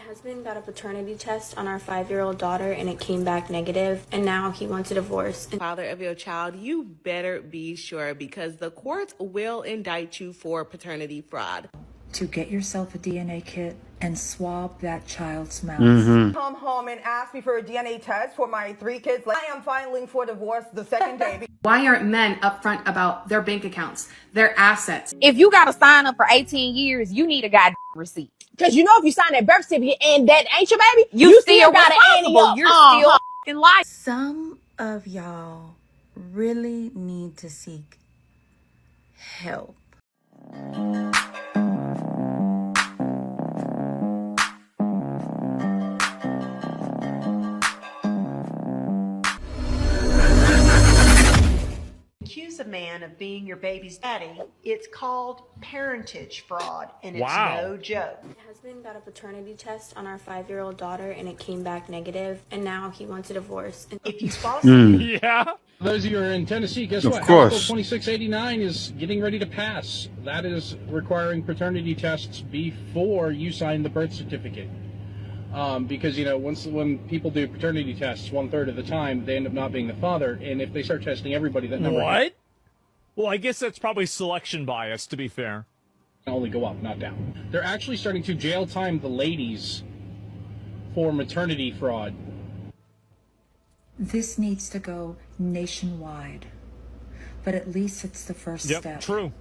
husband got a paternity test on our 5-year-old daughter and it came back negative, and now he wants a divorce. Father of your child, you better be sure, because the courts will indict you for paternity fraud. To get yourself a DNA kit and swab that child's mouth. Come home and ask me for a DNA test for my 3 kids. I am filing for divorce the second day. Why aren't men upfront about their bank accounts, their assets? If you got to sign up for 18 years, you need a goddamn receipt. Because you know if you sign that birth certificate and that ain't your baby, You still got to ante up. You're still fucking lying. Some of y'all really need to seek help. Accuse a man of being your baby's daddy, it's called parentage fraud, and it's no joke. My husband got a paternity test on our 5-year-old daughter and it came back negative, and now he wants a divorce. If you falsely Yeah. Those of you who are in Tennessee, guess Of what? course. House Bill 2689 is getting ready to pass. That is requiring paternity tests before you sign the birth certificate. Because, you know, when people do paternity tests, 1/3 of the time, they end up not being the father. And if they start testing everybody, that number What? Well, I guess that's probably selection bias, to be fair. can only go up, not down. They're actually starting to jail time the ladies for maternity fraud. This needs to go nationwide. But at least it's the first step. True.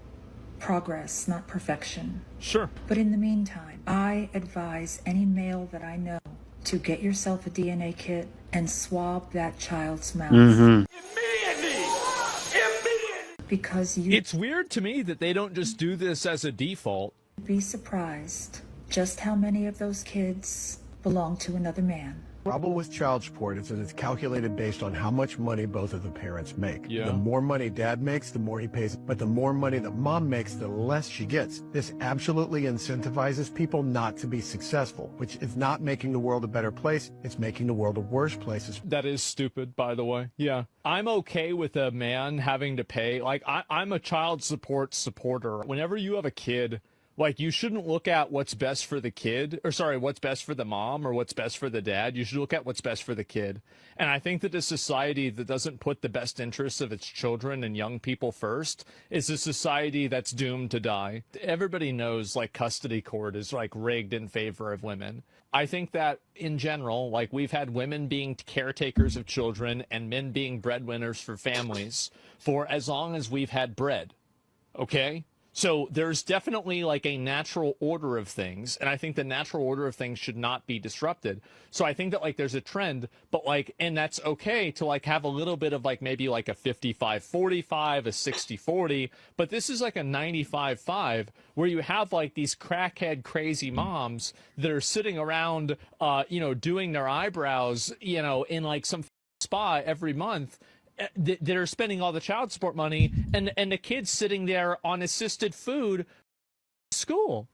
Progress, not perfection. Sure. But in the meantime, I advise any male that I know to get yourself a DNA kit and swab that child's mouth. Immediately! Because It's weird to me that they don't just do this as a default. you'd be surprised just how many of those kids belong to another man. The problem with child support is that it's calculated based on how much money both of the parents make. Yeah. The more money dad makes, the more he pays. But the more money that mom makes, the less she gets. This absolutely incentivizes people not to be successful, which is not making the world a better place. It's making the world a worse place. That is stupid, by the way. Yeah. I'm okay with a man having to pay. Like, I'm a child support supporter. Whenever you have a kid, like, you shouldn't look at what's best for the kid, or sorry, what's best for the mom or what's best for the dad. You should look at what's best for the kid. And I think that a society that doesn't put the best interests of its children and young people first is a society that's doomed to die. Everybody knows, like, custody court is, like, rigged in favor of women. I think that in general, like, we've had women being caretakers of children and men being breadwinners for families for as long as we've had bread. Okay? So there's definitely like a natural order of things, and I think the natural order of things should not be disrupted. So I think that, like, there's a trend, but, like, and that's okay to, like, have a little bit of, like, maybe like a 55-45, a 60-40, but this is like a 95-5 where you have, like, these crackhead crazy moms that are sitting around, you know, doing their eyebrows, you know, in like some spa every month. That are spending all the child support money, and the kids sitting there on assisted food school.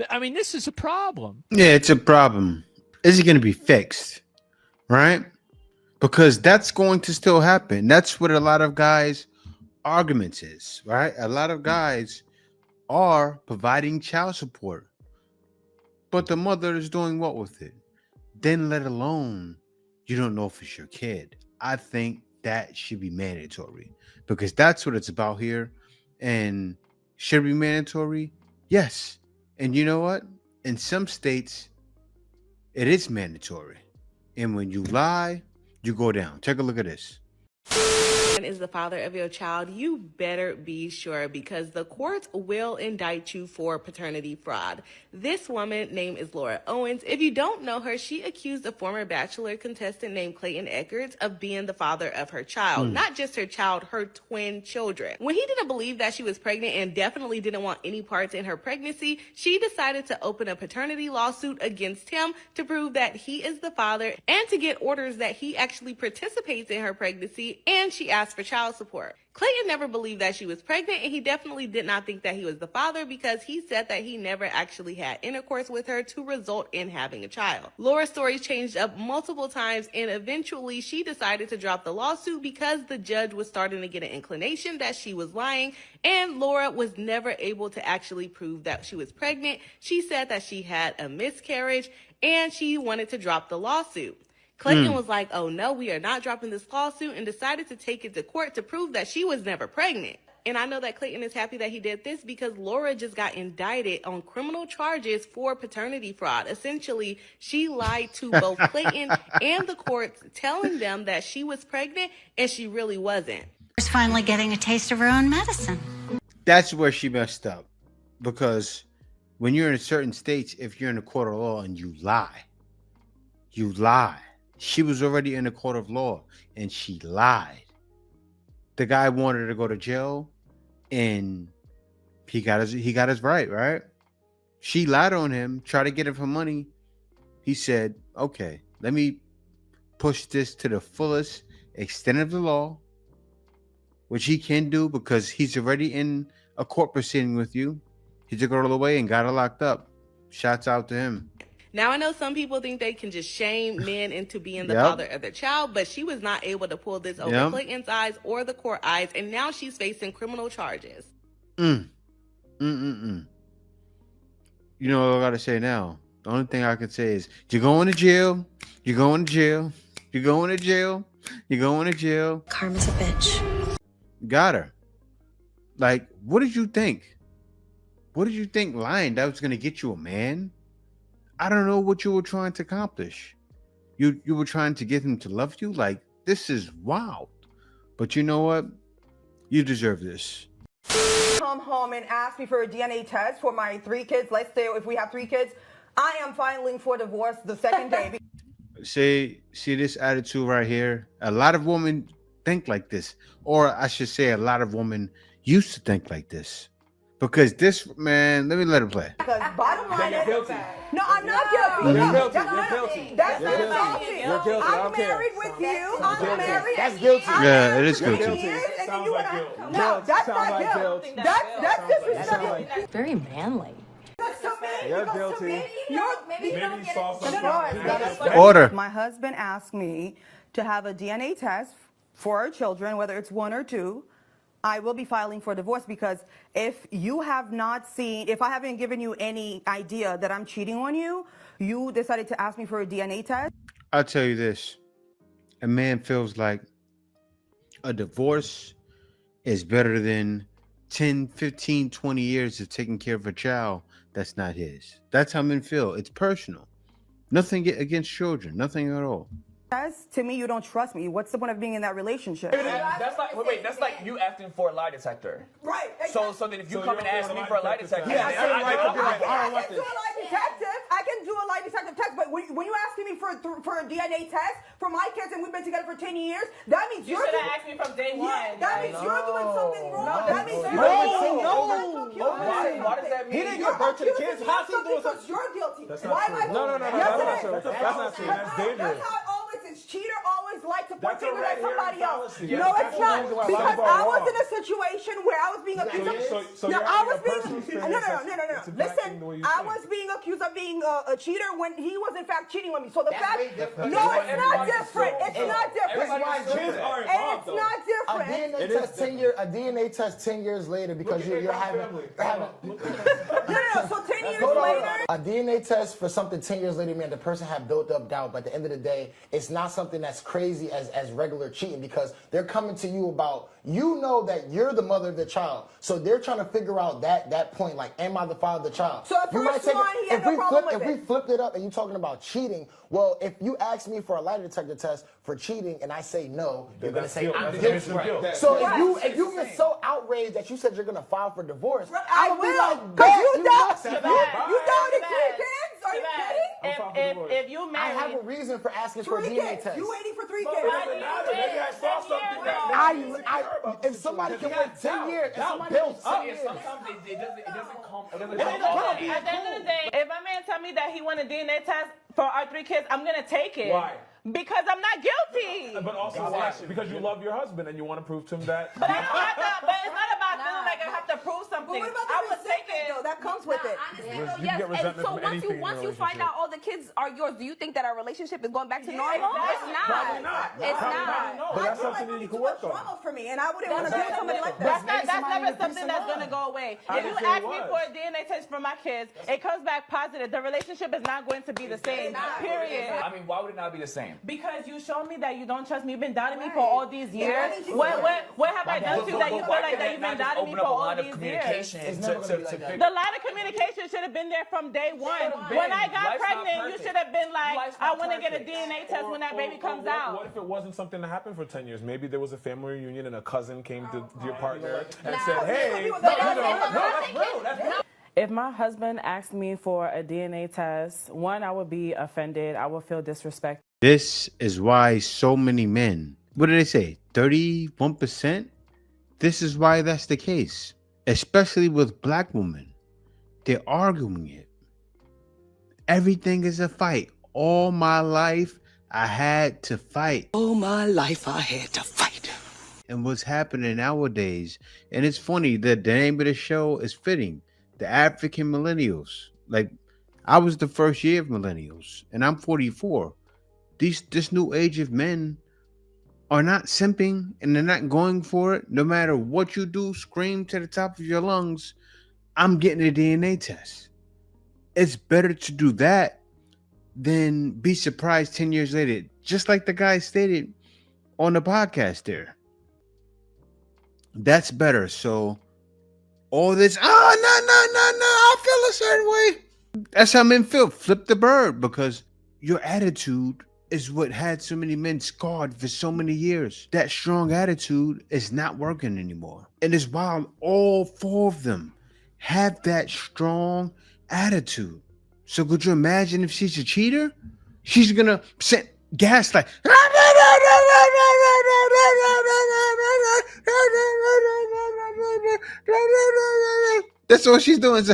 I mean, this is a problem. Yeah, it's a problem. Is it going to be fixed? Right? Because that's going to still happen. That's what a lot of guys' arguments is, right? A lot of guys are providing child support, but the mother is doing what with it? Then let alone you don't know if it's your kid. I think that should be mandatory, because that's what it's about here. And should it be mandatory? Yes. And you know what? In some states, it is mandatory. And when you lie, you go down. Take a look at this. Is the father of your child, you better be sure, because the courts will indict you for paternity fraud. This woman name is Laura Owens. If you don't know her, she accused a former Bachelor contestant named Clayton Eckers of being the father of her child. Not just her child, her twin children. When he didn't believe that she was pregnant and definitely didn't want any parts in her pregnancy, she decided to open a paternity lawsuit against him to prove that he is the father and to get orders that he actually participates in her pregnancy, and she asked asked for child support. Clayton never believed that she was pregnant, and he definitely did not think that he was the father because he said that he never actually had intercourse with her to result in having a child. Laura's story changed up multiple times, and eventually she decided to drop the lawsuit because the judge was starting to get an inclination that she was lying, and Laura was never able to actually prove that she was pregnant. She said that she had a miscarriage, and she wanted to drop the lawsuit. Clayton was like, oh no, we are not dropping this lawsuit, and decided to take it to court to prove that she was never pregnant. And I know that Clayton is happy that he did this because Laura just got indicted on criminal charges for paternity fraud. Essentially, she lied to both Clayton and the courts, telling them that she was pregnant and she really wasn't. She's finally getting a taste of her own medicine. That's where she messed up. Because when you're in certain states, if you're in a court of law and you lie, you lie. She was already in a court of law and she lied. The guy wanted her to go to jail and he got his right? She lied on him, tried to get him for money. He said, okay, let me push this to the fullest extent of the law, which he can do because he's already in a court proceeding with you. He took her all the way and got her locked up. Shouts out to him. Now, I know some people think they can just shame men into being the father of their child, but she was not able to pull this over Clayton's eyes or the court eyes, and now she's facing criminal charges. You know what I gotta say now? The only thing I can say is, you're going to jail, you're going to jail, you're going to jail, you're going to jail. Karma's a bitch. Got her. Like, what did you think? What did you think lying that was gonna get you a man? I don't know what you were trying to accomplish. You were trying to get him to love you? Like, this is wild. But you know what? You deserve this. Come home and ask me for a DNA test for my 3 kids. Let's say if we have 3 kids, I am filing for divorce the second day. See this attitude right here? A lot of women think like this. Or I should say a lot of women used to think like this. Because this, man, let me let it play. Because bottom line is, no, I'm not guilty. You're guilty. That's You're not guilty. That's You're not guilty. guilty. You're guilty. I I'm don't care. married with you. I'm married. That's guilty. Yeah, it is guilty. Sounds like guilt. No, that's not guilt. That's disrespectful. Very manly. You're guilty. Maybe you saw something. Order. My husband asked me to have a DNA test for our children, whether it's 1 or 2. I will be filing for divorce because if you have not seen, if I haven't given you any idea that I'm cheating on you, you decided to ask me for a DNA test. I'll tell you this. A man feels like a divorce is better than 10, 15, 20 years of taking care of a child that's not his. That's how men feel. It's personal. Nothing against children. Nothing at all. To me, you don't trust me. What's the point of being in that relationship? That's like that's like you asking for a lie detector. Right. So then if you come and ask me for a lie detector, I can do a lie detective test, but when you asking me for a DNA test for my kids and we've been together for 10 years, that means you should have asked me from day one. That means you're doing something wrong. That means Why does that mean? He didn't give birth to the kids. How's he doing something? You're guilty. Why am I? No. That's not true. That's dangerous. That's how it always is. Cheater always likes to point That's a fingers at red somebody herring else. fallacy. No, it's not. Because I was wrong. in a situation where I was being accused of. No, I was being. No. Listen, I was being accused of being a cheater when he was in fact cheating on me. So the fact. No, it's not different. It's not different. And it's not different. A DNA test 10 years later because you're having. No. So 10 years later. A DNA test for something 10 years later, man, the person had built up doubt. But at the end of the day, it's not something that's crazy as regular cheating because they're coming to you about, you know that you're the mother of the child. So they're trying to figure out that point, like, am I the father of the child? So at first line, he had no problem with it. If we flipped it up and you're talking about cheating, well, if you ask me for a lie detector test for cheating and I say no, you're going to say I'm guilty. So if you get so outraged that you said you're going to file for divorce, I will. Because you don't. You don't have 3 kids? Are you kidding? If you married, I have a reason for asking for a DNA test. You waiting for 3 kids? If somebody can wait 10 years, if somebody waits 10 years. Sometimes it doesn't come. at the end of the day, if a man tell me that he want a DNA test for our 3 kids, I'm gonna take it. Why? Because I'm not guilty. But also why? Because you love your husband and you want to prove to him that. But I don't have to. But it's not about feeling like I have to prove something. What about the I would take resentment, it. though? That comes with it. You can Yes, get and resentment so from once anything you in a once you find relationship. out all the kids are yours, do you think that our relationship is going back to normal? exactly. It's not. Probably not. It's Probably not. not. But that's something that you can work on. Drama for me, and I wouldn't want to be with somebody like That's that. never something that's gonna go away. I If you didn't say it ask me was. for a DNA test for my kids, it comes back positive. The relationship is not going to be the same. Period. I mean, why would it not be the same? Because you showed me that you don't trust me. You've been doubting me for all these years. What have I done to you that you feel like that you've been doubting me for all these years? The line of communication should have been there from day one. When I got pregnant, you should have been like, I want to get a DNA test when that baby comes out. What if it wasn't something that happened for 10 years? Maybe there was a family reunion and a cousin came to your partner and said, hey, no, that's real. That's real. If my husband asked me for a DNA test, one, I would be offended. I would feel disrespected. This is why so many men, what did they say? 31%? This is why that's the case. Especially with black women. They're arguing it. Everything is a fight. All my life, I had to fight. All my life, I had to fight. And what's happening nowadays, and it's funny that the name of the show is fitting. The African millennials. Like, I was the first year of millennials, and I'm 44. This new age of men are not simping, and they're not going for it. No matter what you do, scream to the top of your lungs, I'm getting a DNA test. It's better to do that than be surprised 10 years later. Just like the guy stated on the podcast there. That's better. So all this, no, I feel a certain way. That's how men feel. Flip the bird, because your attitude is what had so many men scarred for so many years. That strong attitude is not working anymore. And it's wild. All 4 of them have that strong attitude. So could you imagine if she's a cheater? She's gonna send gaslight. That's all she's doing.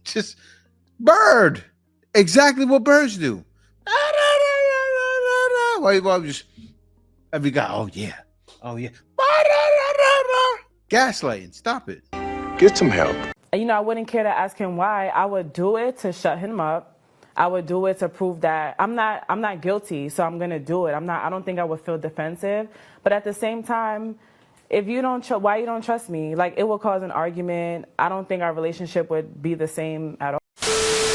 Just bird. Exactly what birds do. Why just every guy, oh yeah. Gaslighting. Stop it. Get some help. You know, I wouldn't care to ask him why. I would do it to shut him up. I would do it to prove that I'm not guilty, so I'm gonna do it. I don't think I would feel defensive. But at the same time, if you don't, why you don't trust me? Like, it will cause an argument. I don't think our relationship would be the same at all.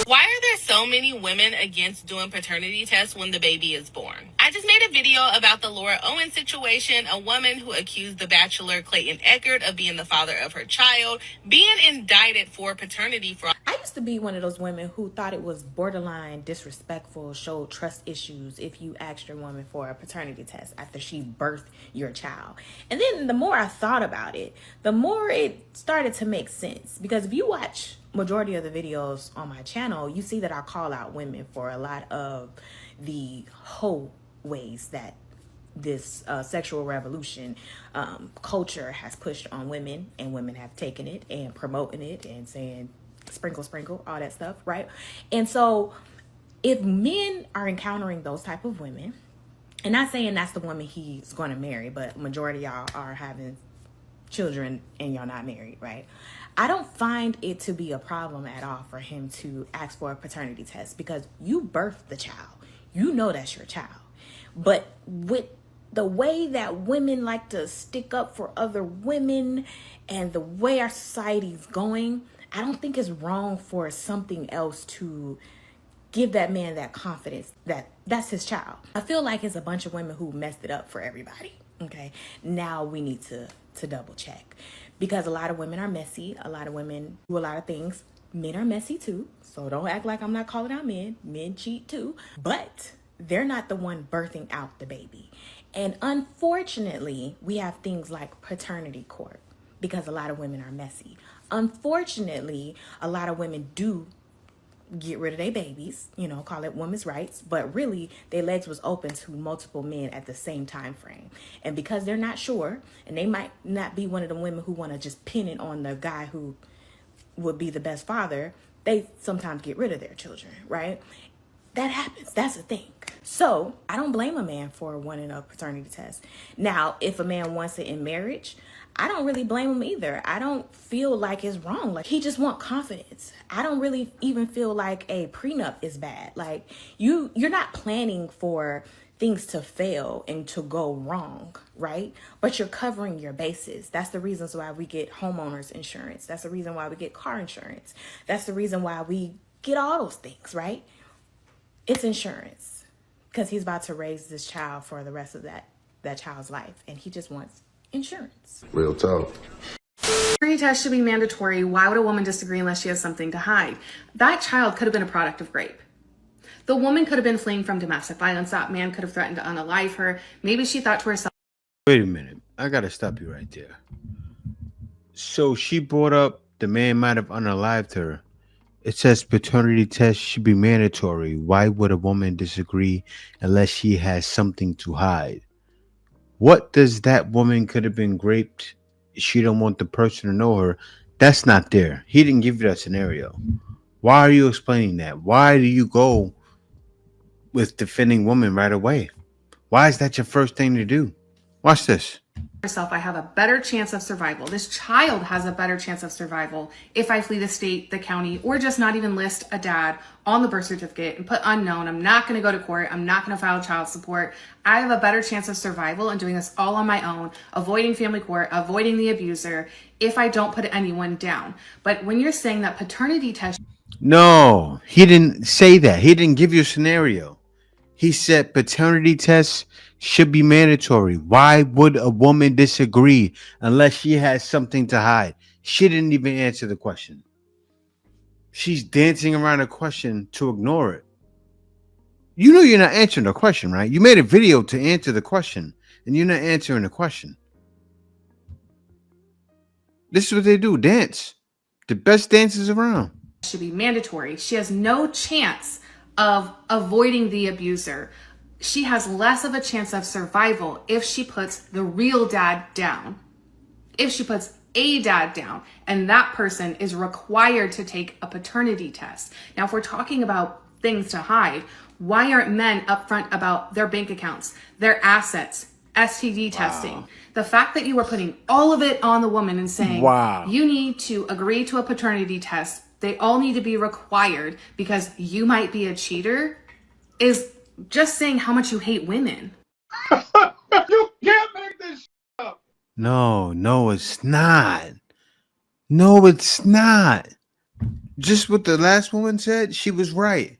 Why are there so many women against doing paternity tests when the baby is born? I just made a video about the Laura Owens situation, a woman who accused the bachelor Clayton Eckert of being the father of her child, being indicted for paternity fraud. I used to be one of those women who thought it was borderline disrespectful, showed trust issues if you asked your woman for a paternity test after she birthed your child. And then the more I thought about it, the more it started to make sense. Because if you watch majority of the videos on my channel, you see that I call out women for a lot of the whole ways that this sexual revolution culture has pushed on women, and women have taken it and promoting it and saying sprinkle, sprinkle, all that stuff, right? And so if men are encountering those type of women, and not saying that's the woman he's going to marry, but majority of y'all are having children and y'all not married, right? I don't find it to be a problem at all for him to ask for a paternity test, because you birthed the child. You know that's your child. But with the way that women like to stick up for other women and the way our society is going, I don't think it's wrong for something else to give that man that confidence that that's his child. I feel like it's a bunch of women who messed it up for everybody. Okay, now we need to double check, because a lot of women are messy. A lot of women do a lot of things. Men are messy too, so don't act like I'm not calling out men. Men cheat too, but they're not the one birthing out the baby. And unfortunately, we have things like paternity court, because a lot of women are messy. Unfortunately, a lot of women do get rid of their babies, call it women's rights, but really their legs was open to multiple men at the same time frame. And because they're not sure, and they might not be one of the women who want to just pin it on the guy who would be the best father, they sometimes get rid of their children, right? That happens. That's a thing. So I don't blame a man for wanting a paternity test. Now, if a man wants it in marriage, I don't really blame him either. I don't feel like it's wrong. Like, he just wants confidence. I don't really even feel like a prenup is bad. Like, you're not planning for things to fail and to go wrong, right? But you're covering your bases. That's the reasons why we get homeowners insurance. That's the reason why we get car insurance. That's the reason why we get all those things, right? It's insurance, because he's about to raise this child for the rest of that child's life, and he just wants insurance. Real talk. Paternity test should be mandatory. Why would a woman disagree unless she has something to hide? That child could have been a product of rape. The woman could have been fleeing from domestic violence. That man could have threatened to unalive her. Maybe she thought to herself, Wait a minute. I got to stop you right there. So she brought up the man might have unalived her. It says paternity test should be mandatory. Why would a woman disagree unless she has something to hide? What does that woman could have been raped? She don't want the person to know her. That's not there. He didn't give you that scenario. Why are you explaining that? Why do you go with defending women right away? Why is that your first thing to do? Watch this. I have a better chance of survival. This child has a better chance of survival if I flee the state, the county, or just not even list a dad on the birth certificate and put unknown. I'm not going to go to court. I'm not going to file child support. I have a better chance of survival and doing this all on my own, avoiding family court, avoiding the abuser, if I don't put anyone down. But when you're saying that paternity test... No, he didn't say that. He didn't give you a scenario. He said paternity tests should be mandatory. Why would a woman disagree unless she has something to hide? She didn't even answer the question. She's dancing around a question to ignore it. You know you're not answering the question, right? You made a video to answer the question, and you're not answering the question. This is what they do, dance. The best dancers around. Should be mandatory. She has no chance of avoiding the abuser. She has less of a chance of survival if she puts the real dad down. If she puts a dad down, and that person is required to take a paternity test. Now, if we're talking about things to hide, why aren't men upfront about their bank accounts, their assets, STD testing? The fact that you were putting all of it on the woman and saying, you need to agree to a paternity test, they all need to be required because you might be a cheater, is just saying how much you hate women. You can't make this up. No, it's not. No, it's not. Just what the last woman said, she was right.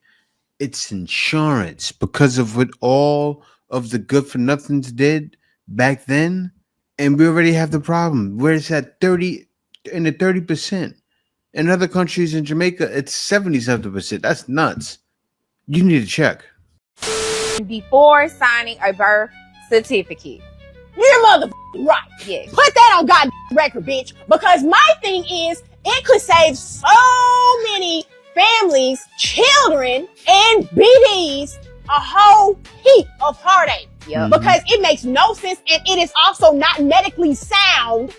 It's insurance because of what all of the good for nothings did back then. And we already have the problem where it's at 30%. In other countries, in Jamaica, it's 70-something%. That's nuts. You need to check. Before signing a birth certificate. You're motherfucking right. Yes. Put that on God record, bitch. Because my thing is, it could save so many families, children, and BDs a whole heap of heartache. Yep. Because it makes no sense, and it is also not medically sound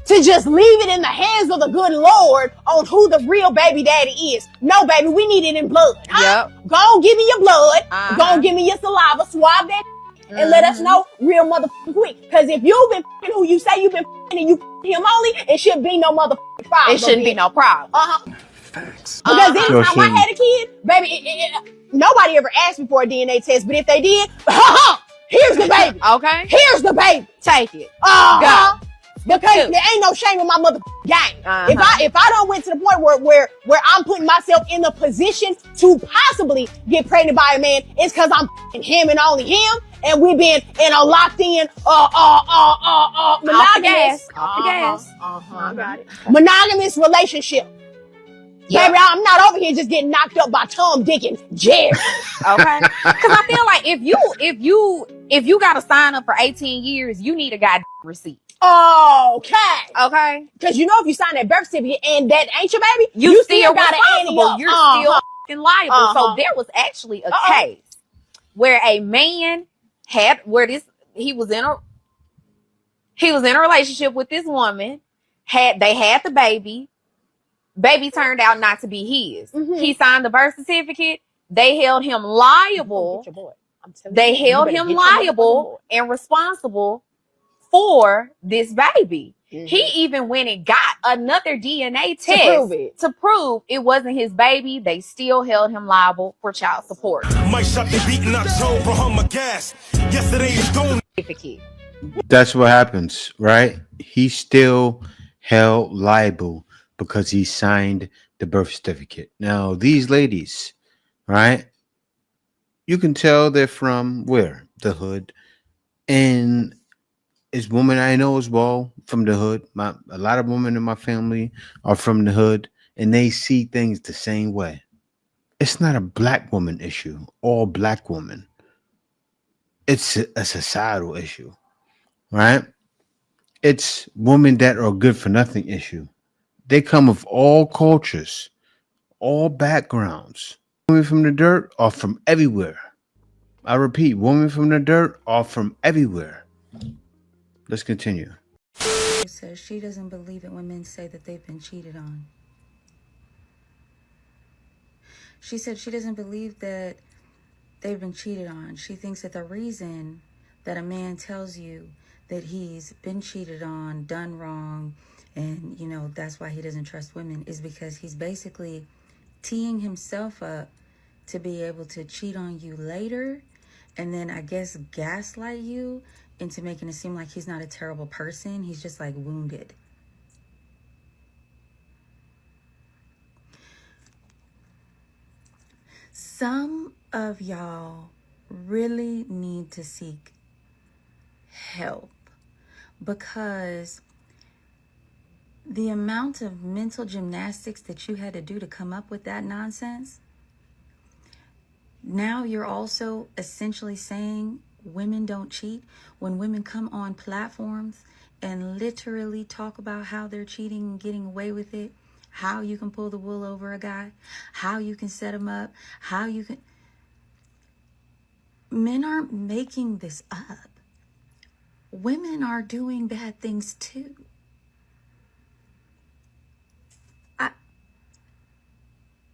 to just leave it in the hands of the good Lord on who the real baby daddy is. No, baby, we need it in blood. Huh? Yep. Go on, give me your blood. Go on, give me your saliva. Swab that and let us know real motherfucking quick. Because if you've been who you say you've been and you him only, it shouldn't be no motherfucking problem. It shouldn't be no problem. Facts. Because anytime I had a kid, baby, nobody ever asked me for a DNA test, but if they did, here's the baby. Okay. Here's the baby. Take it. Go. Because there ain't no shame in my motherfucking game. If I don't went to the point where I'm putting myself in the position to possibly get pregnant by a man, it's because I'm him and only him, and we've been in a locked in monogamous Off the gas. monogamous relationship. Yeah. Baby, I'm not over here just getting knocked up by Tom, Dick, and Jerry. Okay? Because I feel like if you got to sign up for 18 years, you need a goddamn receipt. Okay. Okay? Because you know if you sign that birth certificate and that ain't your baby, You still got to ante up. You're still fucking liable. So there was actually a case where a man had he was in a relationship with this woman. They had the baby. Baby turned out not to be his. He signed the birth certificate. They held him liable. They held him liable and responsible for this baby. He even went and got another DNA test to prove it wasn't his baby. They still held him liable for child support. That's what happens, right? He's still held liable because he signed the birth certificate. Now, these ladies, right? You can tell they're from where? The hood. And it's women I know as well from the hood. A lot of women in my family are from the hood, and they see things the same way. It's not a black woman issue, all black women. It's a societal issue, right? It's women that are good for nothing issue. They come of all cultures, all backgrounds. Women from the dirt are from everywhere. I repeat, women from the dirt are from everywhere. Let's continue. She says she doesn't believe it when men say that they've been cheated on. She said she doesn't believe that they've been cheated on. She thinks that the reason that a man tells you that he's been cheated on, done wrong, and, you know, that's why he doesn't trust women is because he's basically teeing himself up to be able to cheat on you later and then, I guess, gaslight you into making it seem like he's not a terrible person. He's just, like, wounded. Some of y'all really need to seek help because the amount of mental gymnastics that you had to do to come up with that nonsense, now you're also essentially saying women don't cheat when women come on platforms and literally talk about how they're cheating and getting away with it, how you can pull the wool over a guy, how you can set him up, how you can... Men aren't making this up. Women are doing bad things too.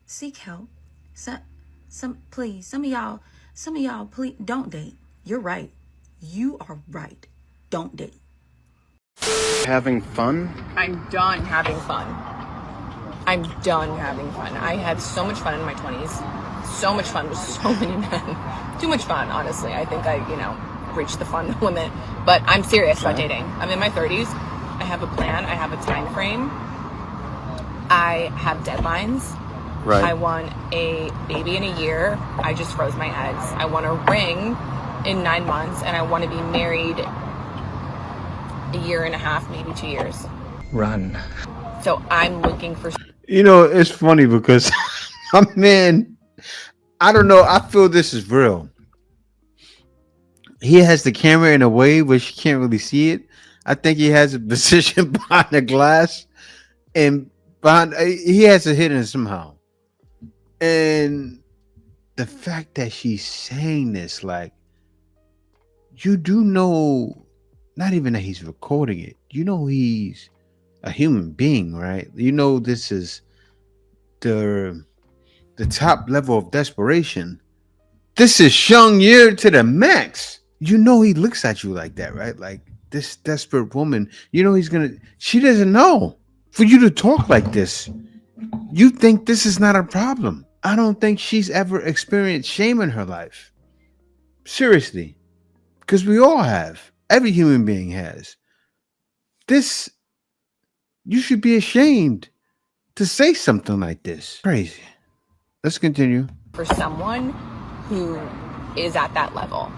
Seek help. Please, some of y'all, please don't date. You're right. You are right. Don't date. Having fun? I'm done having fun. I'm done having fun. I had so much fun in my 20s. So much fun with so many men. Too much fun, honestly. I think I, reached the fun limit. But I'm serious about dating. I'm in my 30s. I have a plan. I have a time frame. I have deadlines. Right. I want a baby in a year. I just froze my eggs. I want a ring in 9 months, and I want to be married a year and a half, maybe 2 years. Run. So I'm looking for... It's funny because my man, I don't know, I feel this is real. He has the camera in a way where she can't really see it. I think he has a position behind the glass, and he has it hidden somehow. And the fact that she's saying this, like, you do know, not even that he's recording it, you know he's a human being, right? You know this is the top level of desperation. This is Shung Year to the max. You know he looks at you like that, right? Like this desperate woman, she doesn't know. For you to talk like this, you think this is not a problem. I don't think she's ever experienced shame in her life. Seriously. Because we all have. Every human being has. You should be ashamed to say something like this. Crazy. Let's continue. For someone who is at that level.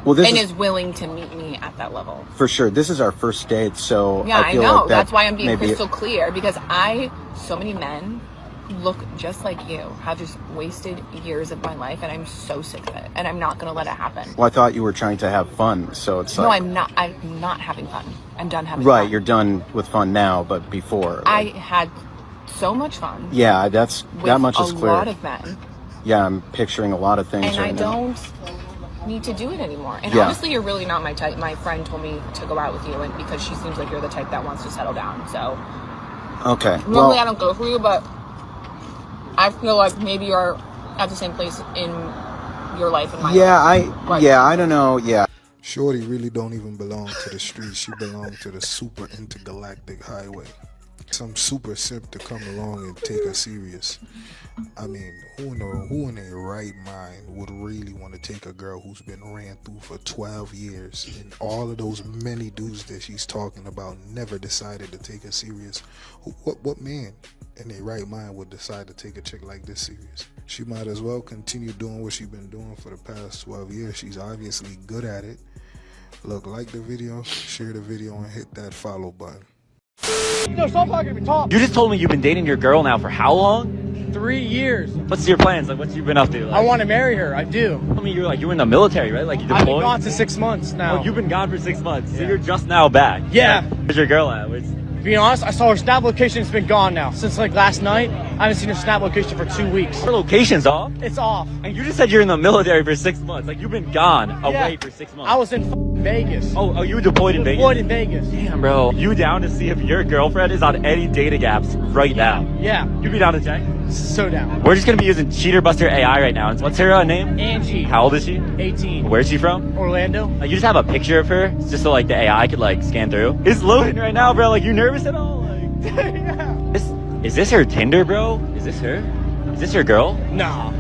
Well, and is willing to meet me at that level. For sure. This is our first date, so yeah, I feel know. Like that's why I'm being crystal clear, because so many men look just like you have just wasted years of my life, and I'm so sick of it, and I'm not gonna let it happen. Well, I thought you were trying to have fun, so it's No, like... I'm not having fun. I'm done having Right, fun. you're done with fun now, but before... I had so much fun. Yeah, that much is clear. A lot of men. Yeah, I'm picturing a lot of things And right I now. don't need to do it anymore. And Yeah. honestly, you're really not my type. My friend told me to go out with you, and because she seems like you're the type that wants to settle down. So Okay. normally I don't go for you, but I feel like maybe you're at the same place in your life and my life. I don't know. Yeah. Shorty really don't even belong to the streets. She belongs to the super intergalactic highway. Some super simp to come along and take her serious. I mean, who in their right mind would really want to take a girl who's been ran through for 12 years and all of those many dudes that she's talking about never decided to take her serious? What man in their right mind would decide to take a chick like this serious? She might as well continue doing what she's been doing for the past 12 years. She's obviously good at it. Look, like the video, share the video, and hit that follow button. No, stop talking to me, talk. You just told me you've been dating your girl now for how long? 3 years. What's your plans? Like, what you been up to? Like, I want to marry her. I do. I mean, you were in the military, right? Like, you deployed? I've been gone for 6 months now. Oh, you've been gone for 6 months. So you're just now back. Yeah. Where's your girl at? Being honest, I saw her snap location. It's been gone now since like last night. I haven't seen her snap location for 2 weeks. Her location's off? It's off. And you just said you're in the military for 6 months. Like, you've been gone away for 6 months. I was in Vegas. Oh, you were deployed in Vegas? Deployed in Vegas. Damn, bro. You down to see if your girlfriend is on any dating apps right now? Yeah. You be down to check? So down. We're just going to be using Cheater Buster AI right now. What's her name? Angie. How old is she? 18. Where's she from? Orlando. You just have a picture of her just so like the AI could like scan through. It's loading right now, bro. Like, you nervous at all? Yeah. Is this her Tinder, bro? Is this her? Is this her girl? Nah.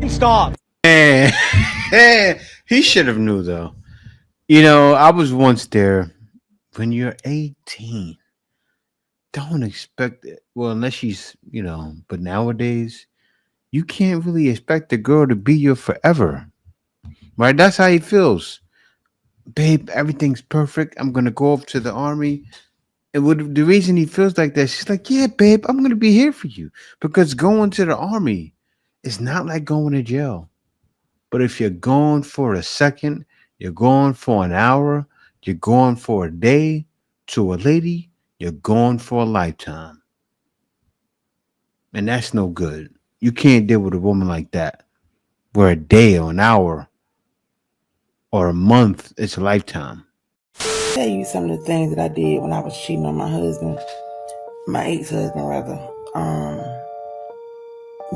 Stop. He should have knew though. You know, I was once there. When you're 18, don't expect it. Well, unless she's, but nowadays, you can't really expect a girl to be your forever. Right? That's how he feels. Babe, everything's perfect. I'm going to go off to the army. And the reason he feels like that, she's like, yeah, babe, I'm going to be here for you. Because going to the army is not like going to jail. But if you're going for a second, you're going for an hour, you're going for a day, to a lady, you're going for a lifetime. And that's no good. You can't deal with a woman like that, where a day or an hour or a month is a lifetime. Tell you some of the things that I did when I was cheating on my husband, my ex-husband rather.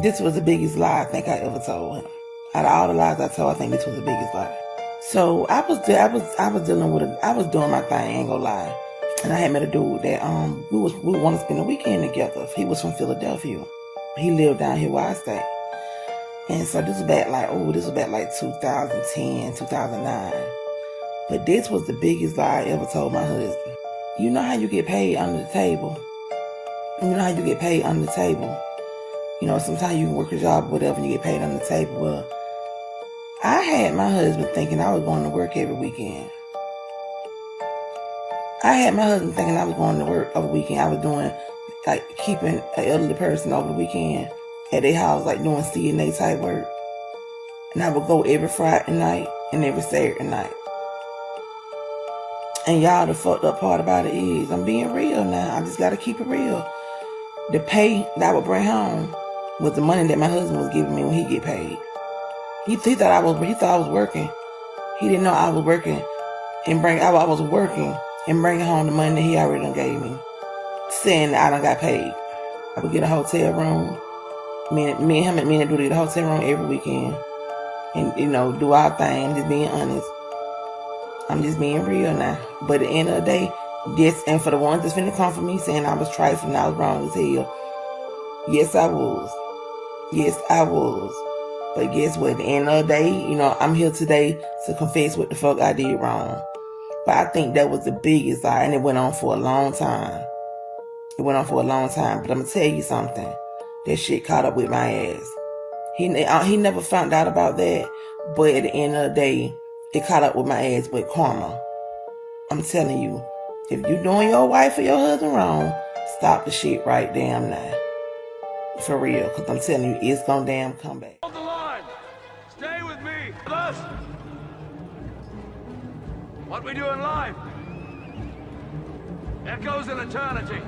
This was the biggest lie I think I ever told him. Out of all the lies I told, I think this was the biggest lie. So I was doing my thing, I ain't gonna lie. And I had met a dude that we want to spend a weekend together. He was from Philadelphia. He lived down here where I stay. And so this was back like 2010, 2009. But this was the biggest lie I ever told my husband. You know how you get paid under the table? Sometimes you can work a job or whatever and you get paid under the table. Well, I had my husband thinking I was going to work every weekend. I was weekend. I was doing, like, keeping an elderly person over the weekend at their house, like doing CNA type work. And I would go every Friday night and every Saturday night. And y'all, the fucked up part about it is, I'm being real now. I just got to keep it real. The pay that I would bring home was the money that my husband was giving me when he get paid. He thought I was working. He didn't know I was working I was working and bringing home the money that he already done gave me, saying that I done got paid. I would get a hotel room. Me and him do the hotel room every weekend, and do our thing. Just being honest. I'm just being real now. But at the end of the day, yes, and for the ones that's finna come for me saying I was trifling, I was wrong as hell. Yes, I was. But guess what? At the end of the day, I'm here today to confess what the fuck I did wrong. But I think that was the biggest lie, and it went on for a long time. But I'm going to tell you something. That shit caught up with my ass. He never found out about that, but at the end of the day, it caught up with my ass with karma. I'm telling you, if you doing your wife or your husband wrong, stop the shit right damn now. For real, because I'm telling you, it's gonna damn come back. Hold the line. Stay with me. With us. What we do in life echoes in eternity.